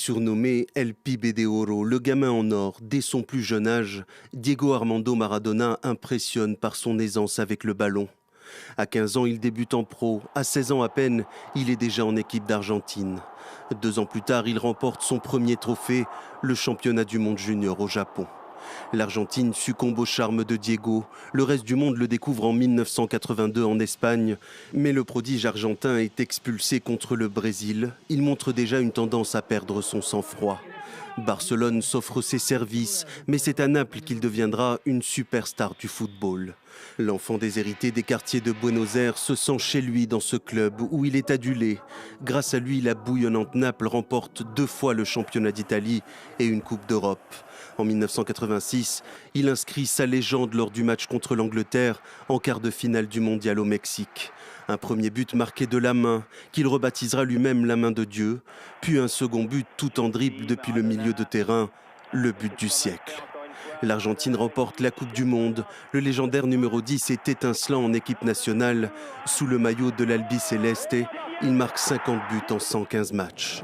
Surnommé El Pibe de Oro, le gamin en or, dès son plus jeune âge, Diego Armando Maradona impressionne par son aisance avec le ballon. À 15 ans, il débute en pro. À 16 ans à peine, il est déjà en équipe d'Argentine. 2 ans plus tard, il remporte son premier trophée, le championnat du monde junior au Japon. L'Argentine succombe au charme de Diego. Le reste du monde le découvre en 1982 en Espagne. Mais le prodige argentin est expulsé contre le Brésil. Il montre déjà une tendance à perdre son sang-froid. Barcelone s'offre ses services, mais c'est à Naples qu'il deviendra une superstar du football. L'enfant déshérité des quartiers de Buenos Aires se sent chez lui dans ce club où il est adulé. Grâce à lui, la bouillonnante Naples remporte 2 fois le championnat d'Italie et une Coupe d'Europe. En 1986, il inscrit sa légende lors du match contre l'Angleterre en quart de finale du mondial au Mexique. Un premier but marqué de la main, qu'il rebaptisera lui-même la main de Dieu, puis un second but tout en dribble depuis le milieu de terrain, le but du siècle. L'Argentine remporte la Coupe du Monde. Le légendaire numéro 10 est étincelant en équipe nationale. Sous le maillot de l'Albiceleste, il marque 50 buts en 115 matchs.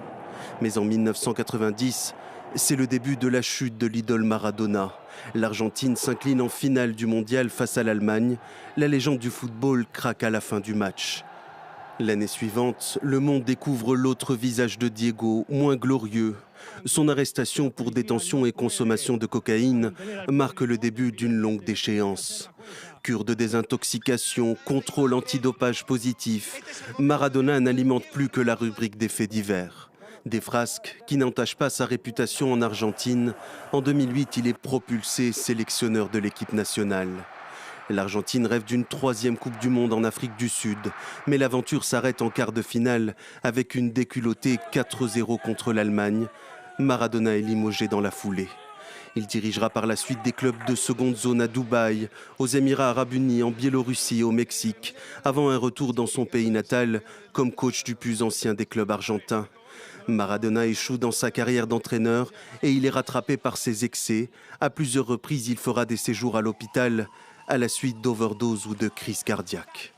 Mais en 1990, c'est le début de la chute de l'idole Maradona. L'Argentine s'incline en finale du mondial face à l'Allemagne. La légende du football craque à la fin du match. L'année suivante, le monde découvre l'autre visage de Diego, moins glorieux. Son arrestation pour détention et consommation de cocaïne marque le début d'une longue déchéance. Cure de désintoxication, contrôle antidopage positif, Maradona n'alimente plus que la rubrique des faits divers. Des frasques qui n'entachent pas sa réputation en Argentine. En 2008, il est propulsé sélectionneur de l'équipe nationale. L'Argentine rêve d'une 3e Coupe du Monde en Afrique du Sud, mais l'aventure s'arrête en quart de finale avec une déculottée 4-0 contre l'Allemagne. Maradona est limogé dans la foulée. Il dirigera par la suite des clubs de seconde zone à Dubaï, aux Émirats arabes unis, en Biélorussie et au Mexique, avant un retour dans son pays natal comme coach du plus ancien des clubs argentins. Maradona échoue dans sa carrière d'entraîneur et il est rattrapé par ses excès. À plusieurs reprises, il fera des séjours à l'hôpital à la suite d'overdoses ou de crises cardiaques.